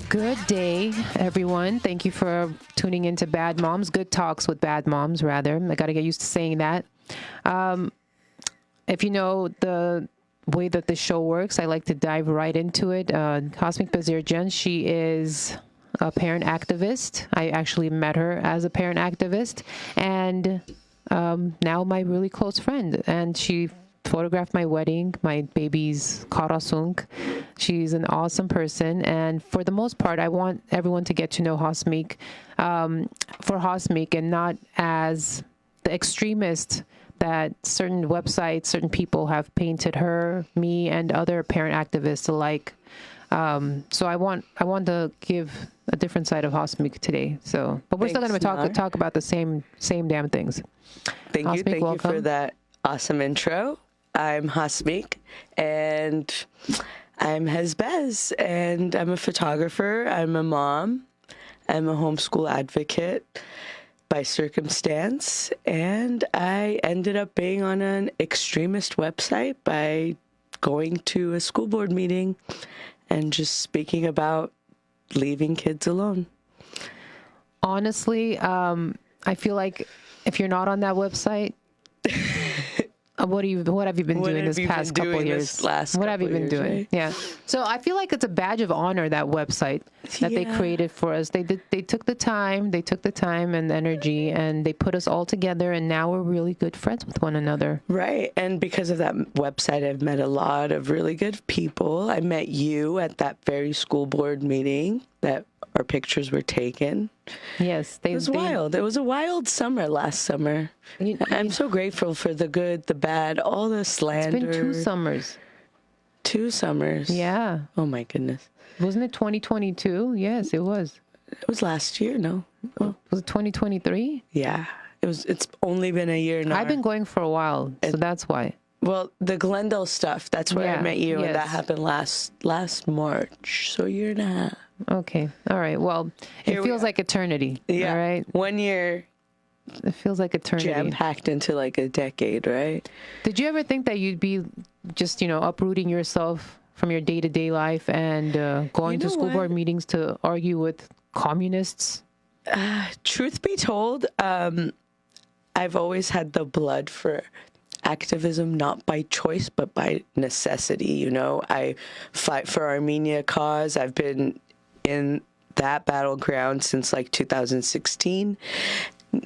Good day, everyone. Thank you for tuning into Bad Moms, Good Talks with Bad Moms, rather. I got to get used to saying that. If you know the way that the show works, I like to dive right into it. Hasmik Bezirdzhyan, she is a parent activist. I actually met her as a parent activist, and now my really close friend. And she photographed my wedding, my baby's karasunk. She's an awesome person, and for the most part, I want everyone to get to know Hasmik for Hasmik, and not as the extremist that certain websites, certain people have painted her, me, and other parent activists alike. So I want to give a different side of Hasmik today. So, but we're still going to talk about the same damn things. Thank you Welcome. for that awesome intro. I'm Hasmik, and I'm Hezbez, and I'm a photographer. I'm a mom. I'm a homeschool advocate by circumstance, and I ended up being on an extremist website by going to a school board meeting and just speaking about leaving kids alone. Honestly, I feel like if you're not on that website, what have you been doing this past couple years? What have you been doing? Right? Yeah. So I feel like it's a badge of honor, that website that they created for us. They took the time and energy, and they put us all together, and now we're really good friends with one another. Right. And because of that website, I've met a lot of really good people. I met you at that very school board meeting that our pictures were taken. Yes. It was wild. It was a wild summer last summer. I'm so grateful for the good, the bad, all the slander. It's been 2 summers. 2 summers. Yeah. Oh, my goodness. Wasn't it 2022? Yes, it was. It was last year, no? Was it 2023? Yeah. It's only been a year now. I've been going for a while, so that's why. Well, the Glendale stuff, that's where I met you, and that happened last March, so a year and a half. Okay. All right. Well, it feels like eternity. Yeah. All right. 1 year. It feels like eternity. Jam-packed into like a decade, right? Did you ever think that you'd be just, uprooting yourself from your day-to-day life and going to school board meetings to argue with communists? Truth be told, I've always had the blood for activism, not by choice, but by necessity. I fight for Armenia cause. I've been in that battleground since like 2016.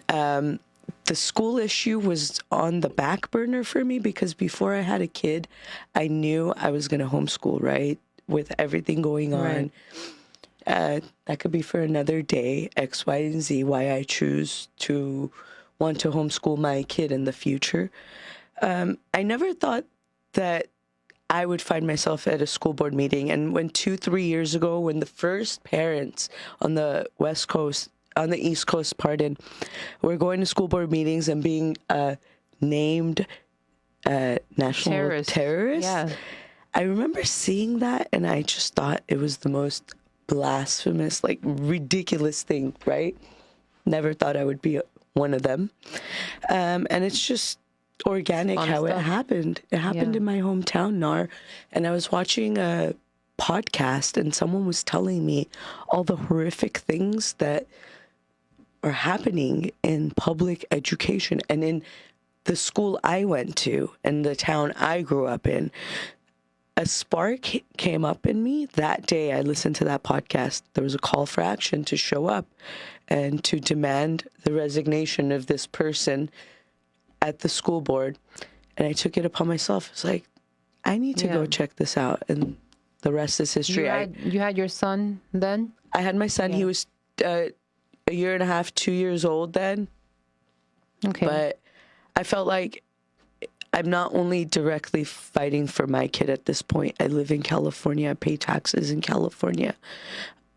The school issue was on the back burner for me because before I had a kid, I knew I was going to homeschool, right? With everything going on. Right. That could be for another day, X, Y, and Z, why I choose to want to homeschool my kid in the future. I never thought that I would find myself at a school board meeting. And when 2-3 years ago, when the first parents on the West Coast, on the East Coast, were going to school board meetings and being named national terrorists, yeah. I remember seeing that, and I just thought it was the most blasphemous, like ridiculous thing, right? Never thought I would be one of them. And it's just organic how it happened. It happened in my hometown, Nar, and I was watching a podcast, and someone was telling me all the horrific things that are happening in public education and in the school I went to and the town I grew up in. A spark came up in me that day. I listened to that podcast. There was a call for action to show up and to demand the resignation of this person at the school board. And I took it upon myself. It's like, I need to go check this out. And the rest is history. You had your son then? I had my son. Yeah. He was a year and a half, 2 years old then. Okay. But I felt like I'm not only directly fighting for my kid at this point. I live in California. I pay taxes in California.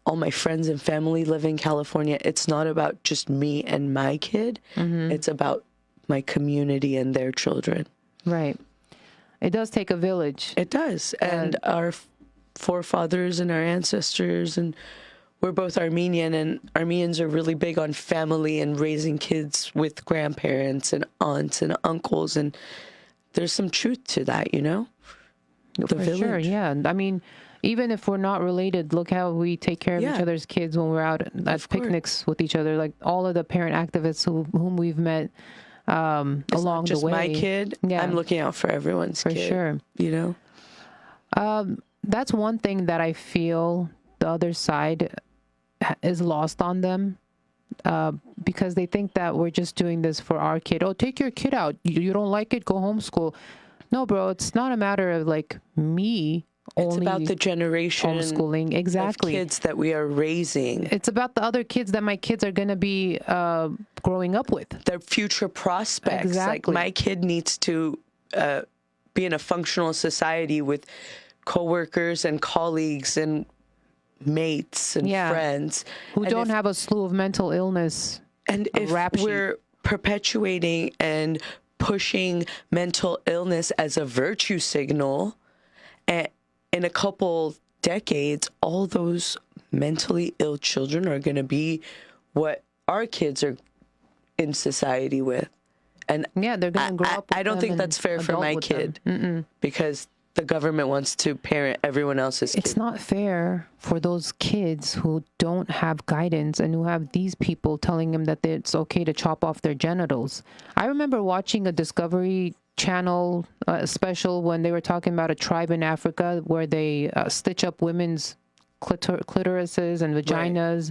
All my friends and family live in California. It's not about just me and my kid. Mm-hmm. It's about my community and their children. Right. It does take a village. It does. And our forefathers and our ancestors, and we're both Armenian, and Armenians are really big on family and raising kids with grandparents and aunts and uncles, and there's some truth to that, The village. Sure, yeah. I mean, even if we're not related, look how we take care of each other's kids when we're out at picnics with each other. Like all of the parent activists whom we've met along just the way. My kid. Yeah. I'm looking out for everyone's for kid. Sure. You know? That's one thing that I feel the other side is lost on them. Because they think that we're just doing this for our kid. Oh, take your kid out. You don't like it? Go homeschool. No, bro, it's not a matter of like me It's only about the generation homeschooling. Exactly. of kids that we are raising. It's about the other kids that my kids are going to be growing up with. Their future prospects. Exactly. Like my kid needs to be in a functional society with coworkers and colleagues and mates and friends who don't have a slew of mental illness. And if we're perpetuating and pushing mental illness as a virtue signal, and in a couple decades, all those mentally ill children are going to be what our kids are in society with. And they're going to grow up with I don't think that's fair for my kid because the government wants to parent everyone else's kids. It's not fair for those kids who don't have guidance and who have these people telling them that it's okay to chop off their genitals. I remember watching a Discovery Channel special when they were talking about a tribe in Africa where they stitch up women's clitorises and vaginas,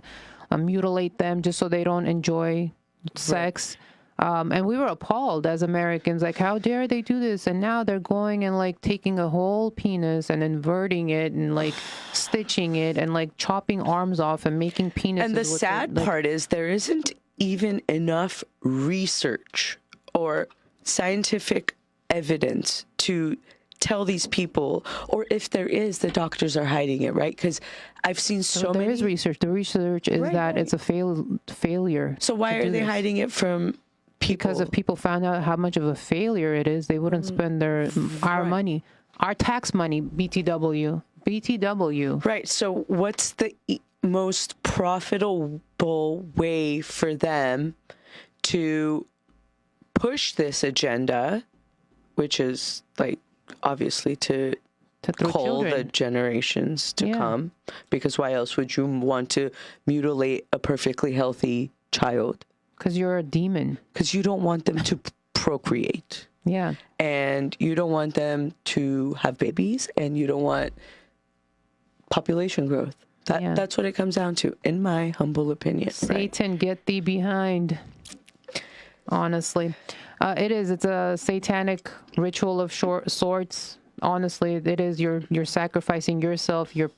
mutilate them just so they don't enjoy sex. And we were appalled as Americans, like, how dare they do this? And now they're going and like taking a whole penis and inverting it and like stitching it and like chopping arms off and making penises. And the sad part is there isn't even enough research or scientific evidence to tell these people, or if there is, the doctors are hiding it, right? Because I've seen so many. There is research. The research is that it's a failure. So why are they hiding it from people? Because if people found out how much of a failure it is, they wouldn't spend our money, our tax money, BTW. Right. So what's the most profitable way for them to push this agenda, which is like obviously to cull the generations to come, because why else would you want to mutilate a perfectly healthy child? Because you're a demon. Because you don't want them to procreate. Yeah. And you don't want them to have babies, and you don't want population growth. That's what it comes down to, in my humble opinion. Satan, get thee behind. Honestly. It's a satanic ritual of sorts. Honestly, it is. You're sacrificing yourself, your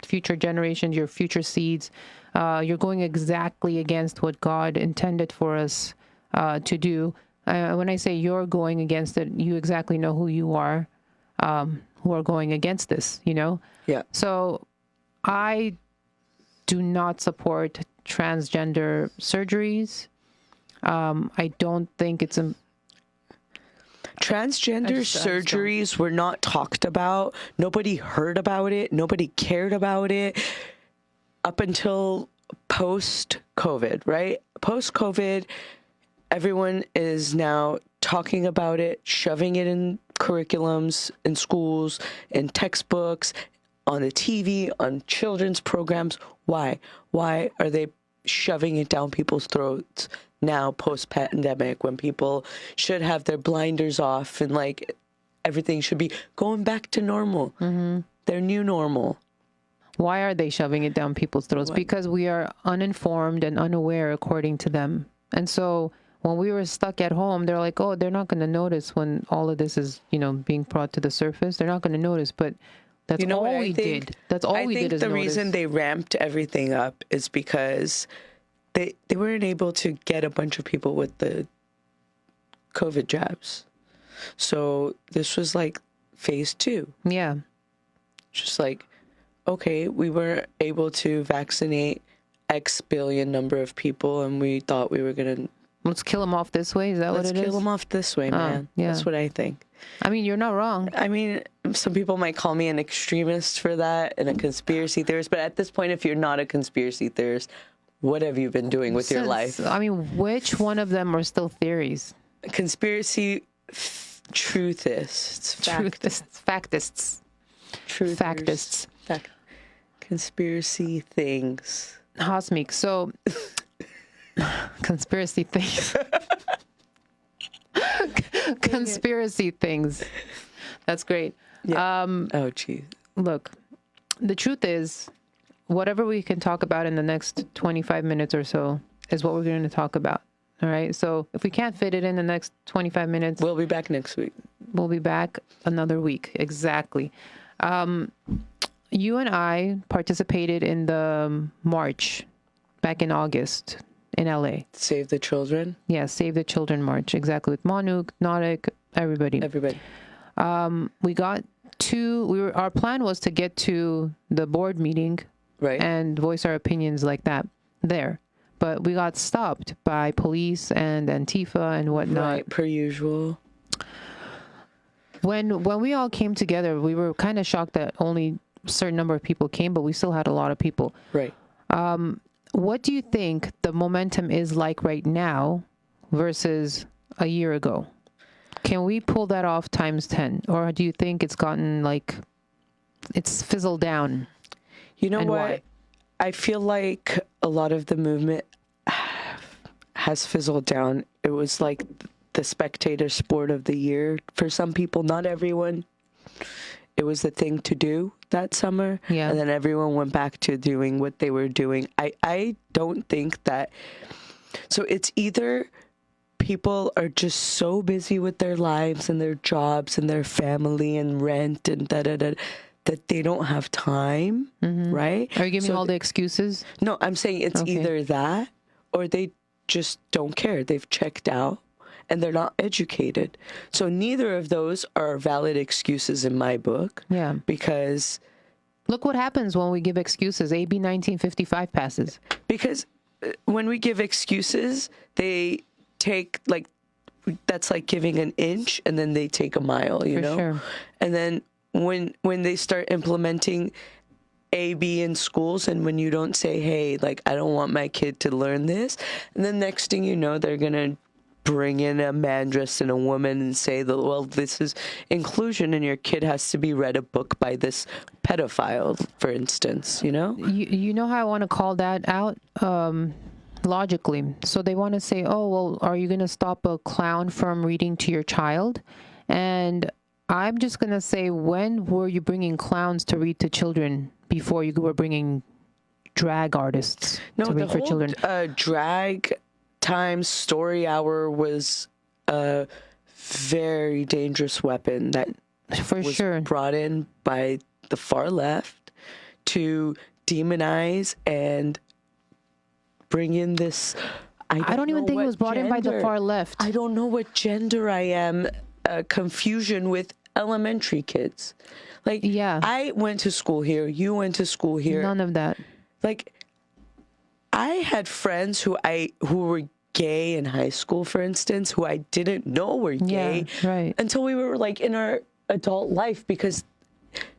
future generations, your future seeds. You're going exactly against what God intended for us to do. When I say you're going against it, you exactly know who you are, who are going against this, you know? Yeah. So I do not support transgender surgeries. I don't think it's transgender surgeries were not talked about. Nobody heard about it. Nobody cared about it up until post-COVID, right? Post-COVID, everyone is now talking about it, shoving it in curriculums, in schools, in textbooks, on the TV, on children's programs. Why? Why are they shoving it down people's throats now, post-pandemic, when people should have their blinders off and like everything should be going back to normal, their new normal? Why are they shoving it down people's throats? Because we are uninformed and unaware, according to them. And so when we were stuck at home, they're like, oh, they're not going to notice when all of this is, being brought to the surface. They're not going to notice, but that's all we did. That's all we did is the notice. reason they ramped everything up is because they weren't able to get a bunch of people with the COVID jabs. So this was like phase 2. Yeah. Just like, okay, we weren't able to vaccinate X billion number of people, and we thought we were going to... Let's kill them off this way? Is that what it is? Let's kill them off this way, man. Yeah. That's what I think. I mean, you're not wrong. I mean, some people might call me an extremist for that and a conspiracy theorist, but at this point, if you're not a conspiracy theorist, what have you been doing with your life? I mean, which one of them are still theories? Conspiracy truthists. Factists. Truthers. Factists. That conspiracy things. Hasmik, so conspiracy things. Conspiracy things. That's great. Yeah. Oh, geez. Look, the truth is, whatever we can talk about in the next 25 minutes or so is what we're going to talk about. All right. So if we can't fit it in the next 25 minutes, We'll be back next week. we'll be back another week. Exactly. You and I participated in the march back in August in LA. Save the children. Yeah, Save the Children March. Exactly. With Manuk, Narek, everybody. Everybody. We got to, our plan was to get to the board meeting Right. and voice our opinions like that there. But we got stopped by police and Antifa and whatnot. Right. Per usual. When we all came together, we were kind of shocked that only a certain number of people came, but we still had a lot of people. Right. What do you think the momentum is like right now versus a year ago? Can we pull that off times 10? Or do you think it's gotten like, it's fizzled down? You know And what? why? I feel like a lot of the movement has fizzled down. It was like the spectator sport of the year for some people, not everyone. It was the thing to do that summer. Yeah. And then everyone went back to doing what they were doing. I don't think that. So it's either people are just so busy with their lives and their jobs and their family and rent and da-da-da that they don't have time, right? Are you giving So all the excuses? No, I'm saying it's Okay. either that or they just don't care. They've checked out and they're not educated. So neither of those are valid excuses in my book. Yeah. Because Look what happens when we give excuses. AB 1955 passes. when we give excuses, they take like, that's like giving an inch and then they take a mile, you For know? sure. And then when they start implementing AB in schools and when you don't say, hey, like, I don't want my kid to learn this, and then next thing you know, they're going to bring in a man dressed in a woman and say that, well, this is inclusion and your kid has to be read a book by this pedophile, for instance, you know? You know how I want to call that out? Logically. So they want to say, oh, well, are you going to stop a clown from reading to your child? And I'm just going to say, when were you bringing clowns to read to children before you were bringing drag artists to read for children? Drag time story hour was a very dangerous weapon that For was sure. brought in by the far left to demonize and bring in this. I don't even know think it what was brought in by the gender. far left. I don't know what gender I am. Confusion with elementary kids. Like, Yeah. I went to school here. You went to school here. None of that. Like, I had friends who were gay in high school, for instance, who I didn't know were gay Yeah, right. until we were like in our adult life, because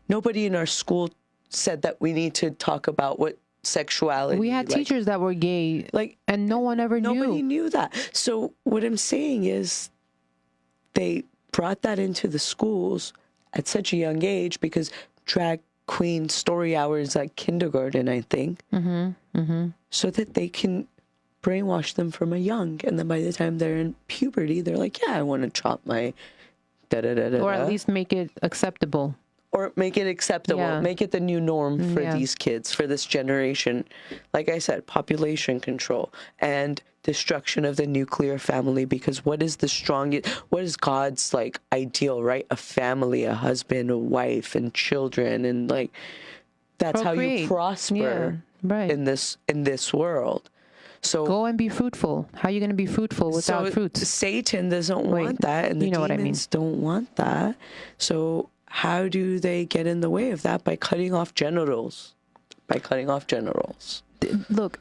nobody in our school said that we need to talk about what sexuality. We had like, teachers that were gay, like, and no one ever nobody knew. knew that. So what I'm saying is they brought that into the schools at such a young age because drag queen story hour is like kindergarten, I think, so that they can brainwash them from a young, and then by the time they're in puberty, they're like, yeah, I want to chop my da-da-da-da-da. Or at least make it acceptable. Or make it acceptable, Yeah. make it the new norm for Yeah. these kids, for this generation. Like I said, population control and destruction of the nuclear family, because what is God's like ideal, right? A family, a husband, a wife, and children, and like that's how you Procreate. prosper Yeah, right. in this world. So Go and be fruitful. How are you going to be fruitful without fruits? Satan doesn't Wait, want that, and the you know what I mean. demons don't want that. So how do they get in the way of that? By cutting off genitals. Look,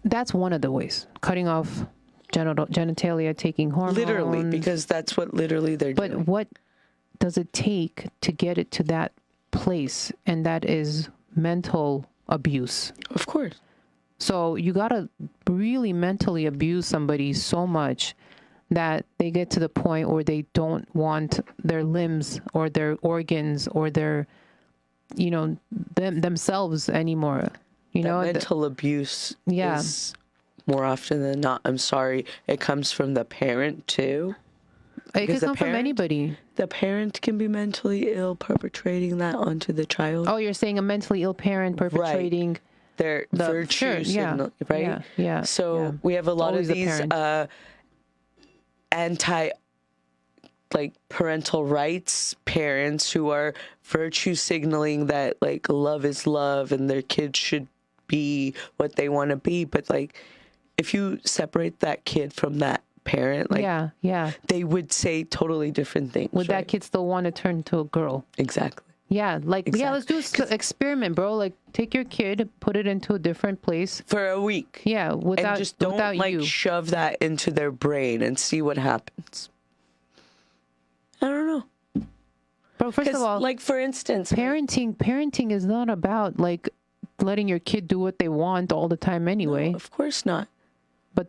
that's one of the ways. Cutting off genitalia, taking hormones. Literally, because that's what literally they're But doing. what does it take to get it to that place? And that is mental abuse. Of course. So you got to really mentally abuse somebody so much that they get to the point where they don't want their limbs or their organs or their themselves anymore. Mental abuse is more often than not, I'm sorry, it comes from the parent too. It could come from anybody. The parent can be mentally ill perpetrating that onto the child. Oh, you're saying a mentally ill parent perpetrating their virtues, right? Yeah. So we have a lot of these parental rights parents who are virtue signaling that like love is love and their kids should be what they want to be. But like, if you separate that kid from that parent, like, they would say totally different things. Would that kid still want to turn into a girl? Exactly. Yeah, let's do an experiment, bro. Like, take your kid, put it into a different place for a week. Yeah, and just don't shove that into their brain and see what happens. I don't know. But first of all, like for instance, parenting is not about like letting your kid do what they want all the time anyway. No, of course not. But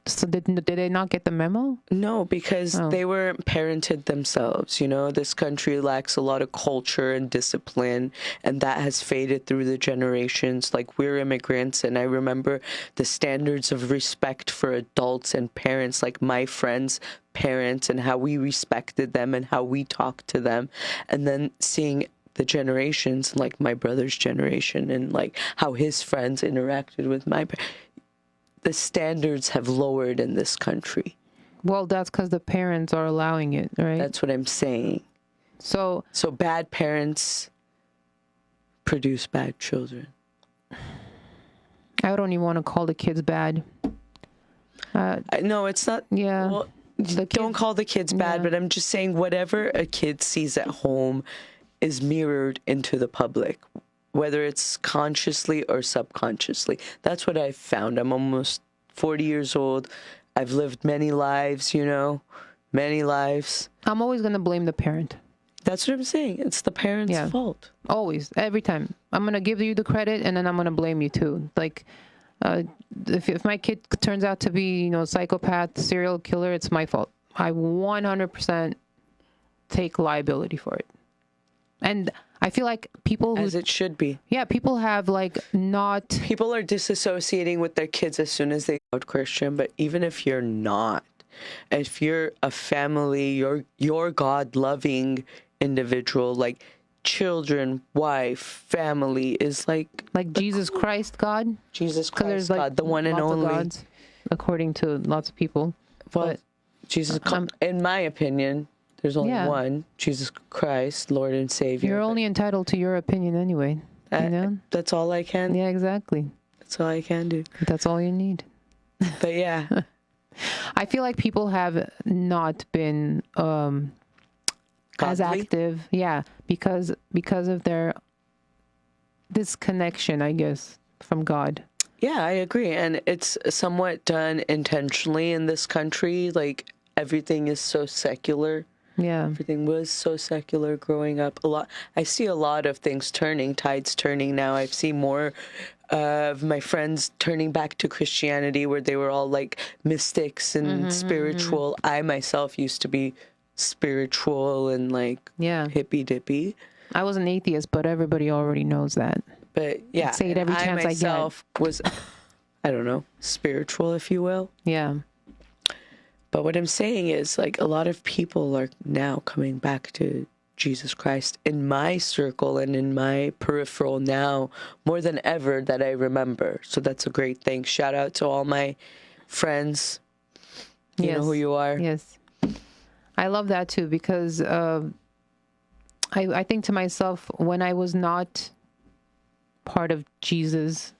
so did they not get the memo? No, because they weren't parented themselves. This country lacks a lot of culture and discipline, and that has faded through the generations. Like, we're immigrants, and I remember the standards of respect for adults and parents, like my friends' parents, and how we respected them and how we talked to them. And then seeing the generations, like my brother's generation, and like how his friends interacted with my parents. The standards have lowered in this country. Well, that's because the parents are allowing it, right? That's what I'm saying. So bad parents produce bad children. I don't even want to call the kids bad. No, it's not. Yeah. Well, don't call the kids bad, but I'm just saying whatever a kid sees at home is mirrored into the public, whether it's consciously or subconsciously. That's what I've found. I'm almost 40 years old. I've lived many lives, many lives. I'm always going to blame the parent. That's what I'm saying. It's the parent's fault. Always, every time. I'm going to give you the credit, and then I'm going to blame you too. Like, if my kid turns out to be, psychopath, serial killer, it's my fault. I 100% take liability for it. And I feel like people as it should be. Yeah, people have people are disassociating with their kids as soon as they go out Christian, but even if you're not, if you're a family, you're God-loving individual, like children, wife, family is like Jesus Christ God. Jesus Christ God, the one and only. Gods, according to lots of people. Well, but, Jesus, in my opinion, there's only one, Jesus Christ, Lord and Savior. You're only entitled to your opinion anyway. That's all I can. Yeah, exactly. That's all I can do. That's all you need. But yeah. I feel like people have not been as active. Yeah, because of their disconnection, I guess, from God. Yeah, I agree. And it's somewhat done intentionally in this country. Like, everything is so secular. Yeah. Everything was so secular growing up. I see a lot of things tides turning now. I see more of my friends turning back to Christianity, where they were all like mystics and spiritual. I myself used to be spiritual and like hippy dippy. I was an atheist, but everybody already knows that. But yeah, I say it every chance I myself was, I don't know, spiritual, if you will. Yeah. But what I'm saying is, like, a lot of people are now coming back to Jesus Christ in my circle and in my peripheral now more than ever that I remember. So that's a great thing. Shout out to all my friends. You know who you are. Yes. I love that too, because I think to myself, when I was not part of Jesus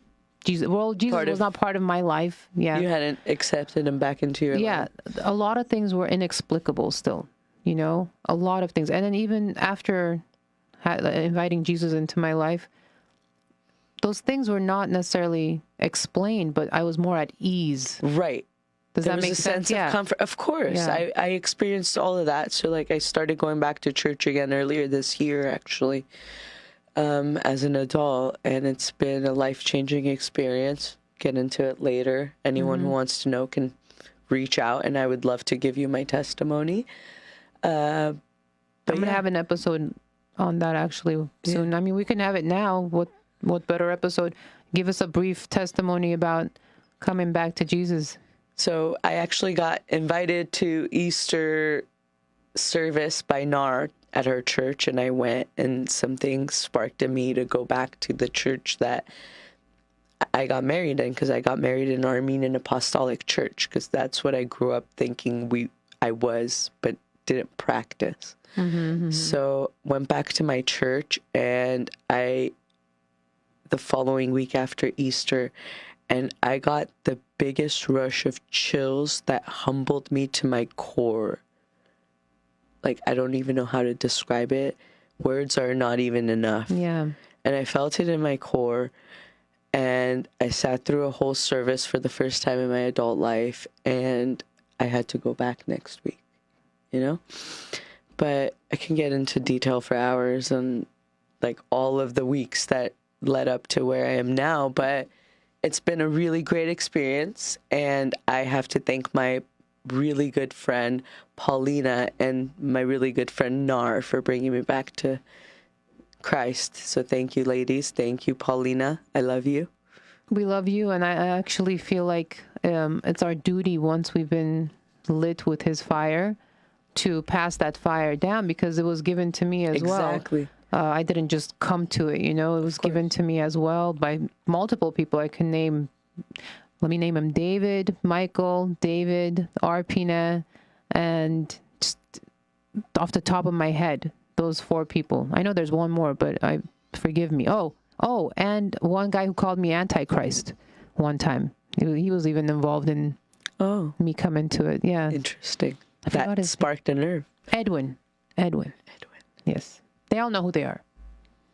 was not part of my life. Yeah. You hadn't accepted him back into your life. Yeah. A lot of things were inexplicable still, a lot of things. And then even after inviting Jesus into my life, those things were not necessarily explained, but I was more at ease. Right. Does that make sense? Sense of comfort. Of course. Yeah. I experienced all of that. So like I started going back to church again earlier this year, actually. As an adult, and it's been a life-changing experience. Get into it later. Anyone who wants to know can reach out, and I would love to give you my testimony. I'm going to have an episode on that actually soon. I mean, we can have it now. What better episode? Give us a brief testimony about coming back to Jesus. So I actually got invited to Easter service by Nar at her church, and I went, and something sparked in me to go back to the church that I got married in, because I got married in Armenian Apostolic Church, because that's what I grew up thinking I was, but didn't practice. So went back to my church, and the following week after Easter, and I got the biggest rush of chills that humbled me to my core. Like, I don't even know how to describe it. Words are not even enough. Yeah. And I felt it in my core. And I sat through a whole service for the first time in my adult life. And I had to go back next week, you know? But I can get into detail for hours on, like, all of the weeks that led up to where I am now. But it's been a really great experience. And I have to thank my really good friend Paulina and my really good friend Nar for bringing me back to Christ. So thank you, ladies. Thank you, Paulina. I love you. We love you, and I actually feel like it's our duty, once we've been lit with his fire, to pass that fire down, because it was given to me as well. Exactly. I didn't just come to it, it was given to me as well by multiple people. I can name, let me name them: David, Michael, David, Arpina, and just off the top of my head, those 4 people. I know there's one more, but forgive me. Oh, and one guy who called me Antichrist one time. He was even involved in me coming to it. Yeah. Interesting. That sparked a nerve. Edwin. Yes. They all know who they are.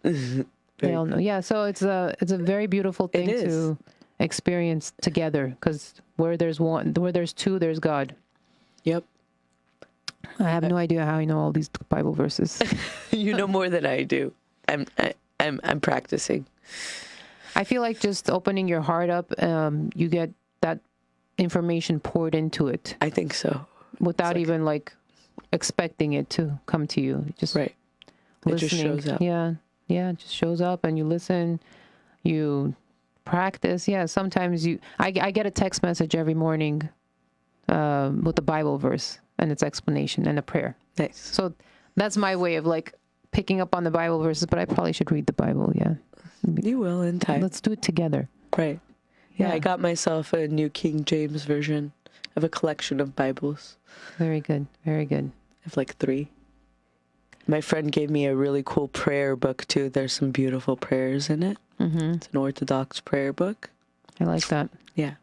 They all know. Yeah. So it's a very beautiful thing to experience together, because where there's 2, there's God. Yep. I have no idea how I know all these Bible verses. You know more than I do. I'm practicing. I feel like just opening your heart up, you get that information poured into it. I think so. Without even like expecting it to come to you. Just right. Listening. It just shows up. Yeah. It just shows up, and you listen, you practice. Yeah. Sometimes I get a text message every morning with the Bible verse and its explanation and a prayer. Nice. So that's my way of like picking up on the Bible verses, but I probably should read the Bible. Yeah. You will in time. Let's do it together. Right. Yeah, I got myself a New King James version of a collection of Bibles. Very good. Very good. I have like 3. My friend gave me a really cool prayer book too. There's some beautiful prayers in it. Mm-hmm. It's an Orthodox prayer book. I like that. Yeah.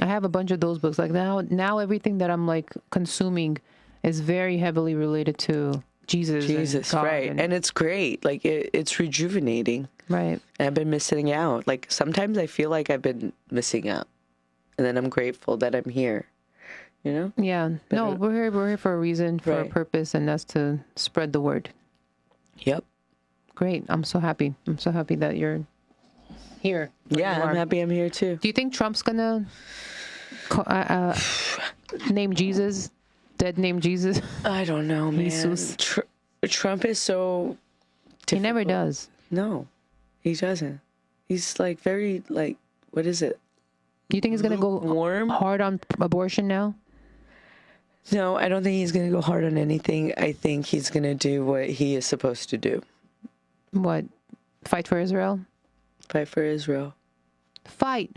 I have a bunch of those books. Like now everything that I'm like consuming is very heavily related to Jesus, and God, right. And it's great. Like it's rejuvenating. Right. And I've been missing out. Like sometimes I feel like I've been missing out. And then I'm grateful that I'm here. You know? Yeah. No, we're here for a reason, for a purpose, and that's to spread the word. Yep. Great. I'm so happy. I'm so happy that you're here. Yeah, I'm happy I'm here too. Do you think Trump's gonna name Jesus? Dead name Jesus? I don't know, man. Jesus. Trump is so difficult. He never does. No, he doesn't. He's like very like, what is it? Do you think he's gonna go hard on abortion now? No, I don't think he's going to go hard on anything. I think he's going to do what he is supposed to do. What? Fight for Israel? Fight for Israel. Fight.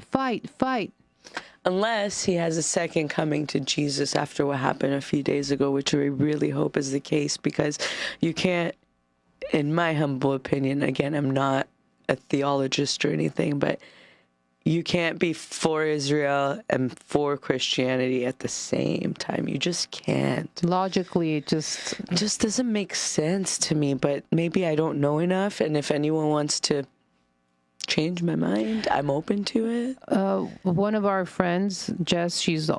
Unless he has a second coming to Jesus after what happened a few days ago, which I really hope is the case, because you can't, in my humble opinion, again, I'm not a theologist or anything, but you can't be for Israel and for Christianity at the same time. You just can't. Logically, it just doesn't make sense to me, but maybe I don't know enough. And if anyone wants to change my mind, I'm open to it. One of our friends, Jess, she's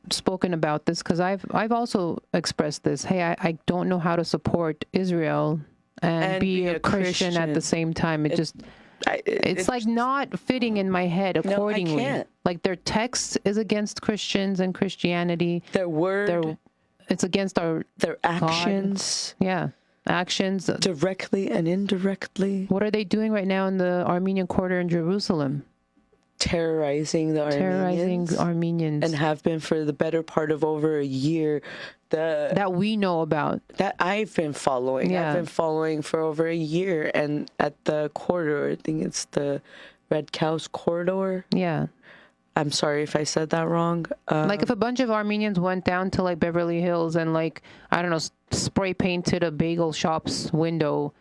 spoken about this, because I've also expressed this. Hey, I don't know how to support Israel and be a Christian at the same time. It's like not fitting in my head accordingly. No, I can't. Like their text is against Christians and Christianity. Their word. It's against their actions. God. Yeah. actions. Directly and indirectly. What are they doing right now in the Armenian quarter in Jerusalem? Terrorizing the Armenians. And have been for the better part of over a year. That we know about. That I've been following. Yeah. I've been following for over a year. And at the corridor, I think it's the Red Cows corridor. Yeah. I'm sorry if I said that wrong. Like if a bunch of Armenians went down to like Beverly Hills and like, I don't know, spray painted a bagel shop's window,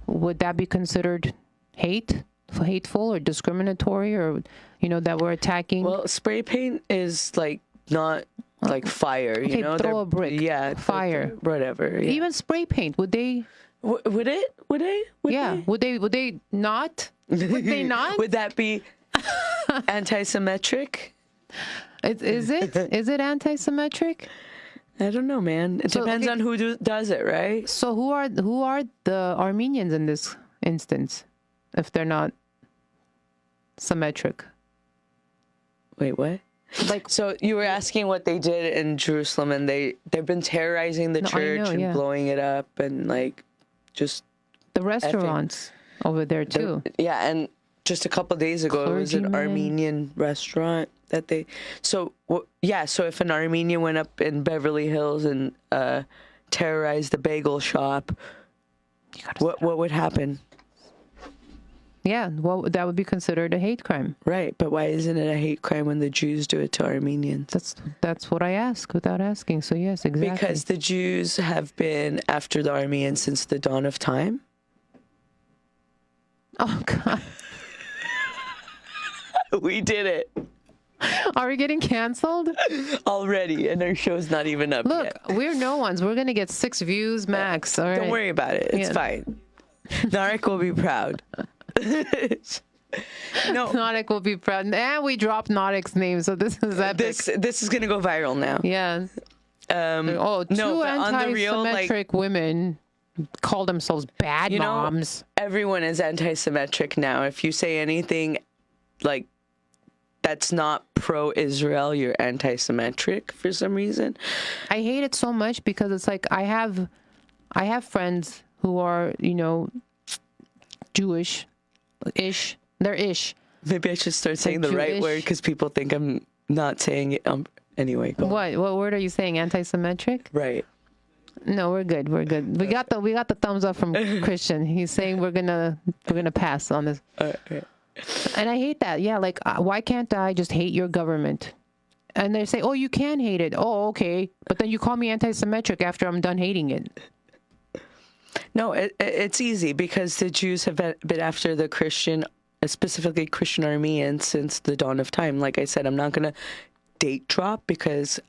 would that be considered hateful or discriminatory, or, you know, that we're attacking? Well, spray paint is like not like fire, okay, you know? throw a brick. Yeah. Fire. Whatever. Yeah. Even spray paint, would they? Would it? Would they? Yeah. Would they not? Would they not? Would that be anti-Semitic? Is it anti-Semitic? I don't know, man. It depends on who does it, right? So who are the Armenians in this instance, if they're not symmetric? Wait, what? Like, so you were asking what they did in Jerusalem, and they've been terrorizing the church and blowing it up, and like just the restaurants over there too. And just a couple of days ago, it was an Armenian restaurant that they. So if an Armenian went up in Beverly Hills and terrorized the bagel shop, what would happen? Yeah, well, that would be considered a hate crime. Right, but why isn't it a hate crime when the Jews do it to Armenians? That's what I ask without asking. So yes, exactly. Because the Jews have been after the Armenians since the dawn of time. Oh God. We did it. Are we getting canceled? Already, and our show's not even up yet. Look, we're no ones. We're going to get 6 views max. All right. Don't worry about it. It's fine. Narek will be proud. No. Narek will be proud. And we dropped Narek's name, so this is epic. This is going to go viral now. Yeah. Two anti-symmetric women call themselves BadMoms. Everyone is anti-symmetric now. If you say anything like that's not pro-Israel, you're anti-Semitic for some reason. I hate it so much because it's like I have friends who are, you know, Jewish-ish. They're ish. Maybe I should start saying the right word because people think I'm not saying it. Anyway, go on. What word are you saying? Anti-Semitic? Right. No, we're good. We're good. We got the thumbs up from Christian. He's saying we're gonna pass on this. Okay. And I hate that. Yeah, like, why can't I just hate your government? And they say, oh, you can hate it. Oh, okay. But then you call me anti-Semitic after I'm done hating it. No, it's easy because the Jews have been after the Christian, specifically Christian Armenians, since the dawn of time. Like I said, I'm not going to date drop because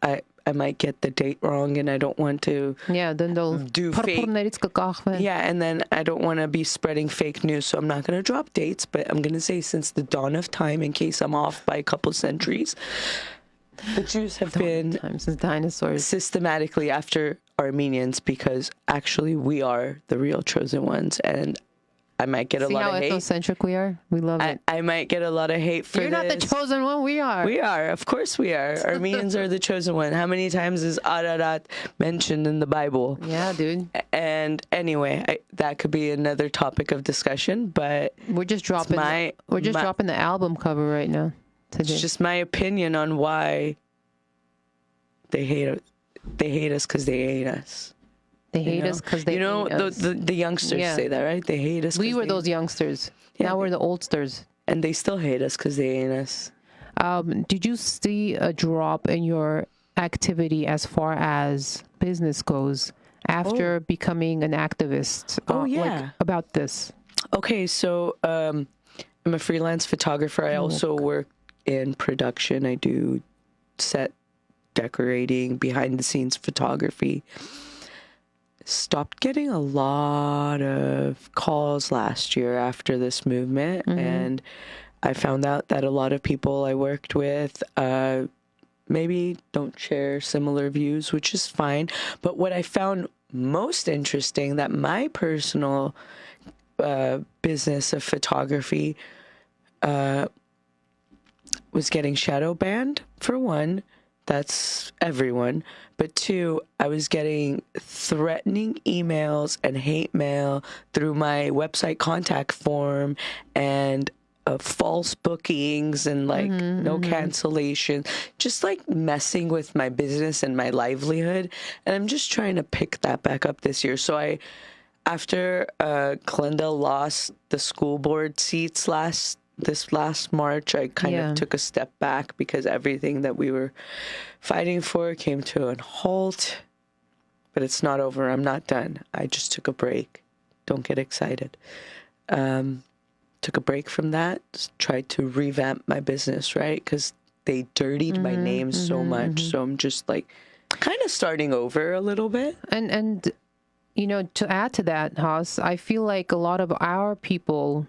I might get the date wrong and I don't want to then they'll do fake. Yeah, and then I don't want to be spreading fake news, so I'm not going to drop dates, but I'm going to say since the dawn of time, in case I'm off by a couple centuries, the Jews have been since dinosaurs systematically after Armenians because actually we are the real chosen ones, and I might get a lot of hate. See how ethnocentric we are? We love it. I might get a lot of hate for this. You're not the chosen one. We are. We are. Of course we are. Armenians are the chosen one. How many times is Ararat mentioned in the Bible? Yeah, dude. And anyway, that could be another topic of discussion, but we're just dropping dropping the album cover right now. Today. It's just my opinion on why they hate us. They hate us because they hate us. They hate us because they hate us. The youngsters say that, right? They hate us. We were those youngsters. Yeah, now we're the oldsters. And they still hate us because they hate us. Did you see a drop in your activity as far as business goes after becoming an activist? Like, about this. Okay, so I'm a freelance photographer. I also work in production. I do set decorating, behind the scenes photography. Stopped getting a lot of calls last year after this movement, and I found out that a lot of people I worked with maybe don't share similar views, which is fine. But what I found most interesting, that my personal business of photography was getting shadow banned, for one. That's everyone. But two, I was getting threatening emails and hate mail through my website contact form and false bookings and like no cancellation, just like messing with my business and my livelihood. And I'm just trying to pick that back up this year. So after Glenda lost the school board seats this last March, I kind of took a step back because everything that we were fighting for came to a halt. But it's not over. I'm not done. I just took a break. Don't get excited. Took a break from that. Tried to revamp my business, right? Because they dirtied my name so much. So I'm just like kind of starting over a little bit. And you know, to add to that, Haas, I feel like a lot of our people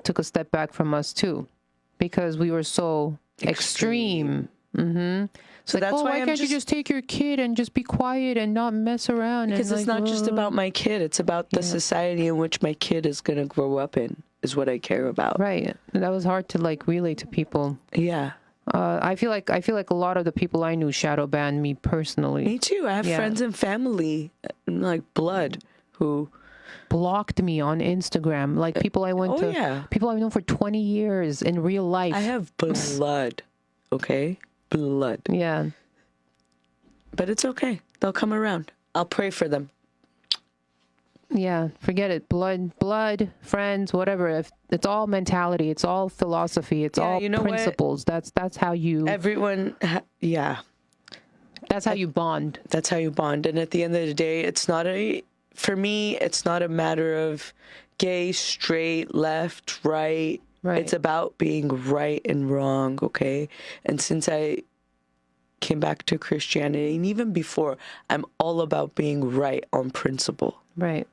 took a step back from us too, because we were so extreme. So like, that's why why can't you just take your kid and just be quiet and not mess around? Because and it's like, not just about my kid. It's about the society in which my kid is going to grow up in is what I care about. Right. That was hard to like relay to people. Yeah. I feel like a lot of the people I knew shadow banned me personally. Me too. I have friends and family, like blood, who blocked me on Instagram. Like people I went people I've known for 20 years in real life. I have blood. Okay? Blood. Yeah. But it's okay. They'll come around. I'll pray for them. Yeah, forget it. Blood, friends, whatever. If it's all mentality, it's all philosophy, it's all principles. What? That's how you. Everyone, That's how you bond. That's how you bond. And at the end of the day, for me, it's not a matter of gay, straight, left, right. It's about being right and wrong. Okay, and since I came back to Christianity, and even before, I'm all about being right on principle. Right.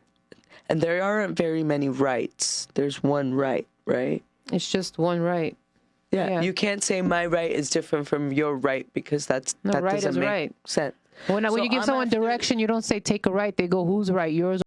And there aren't very many rights. There's one right, right? It's just one right. Yeah. You can't say my right is different from your right because that right doesn't make right. sense. When you give someone direction, you don't say take a right. They go, who's right, yours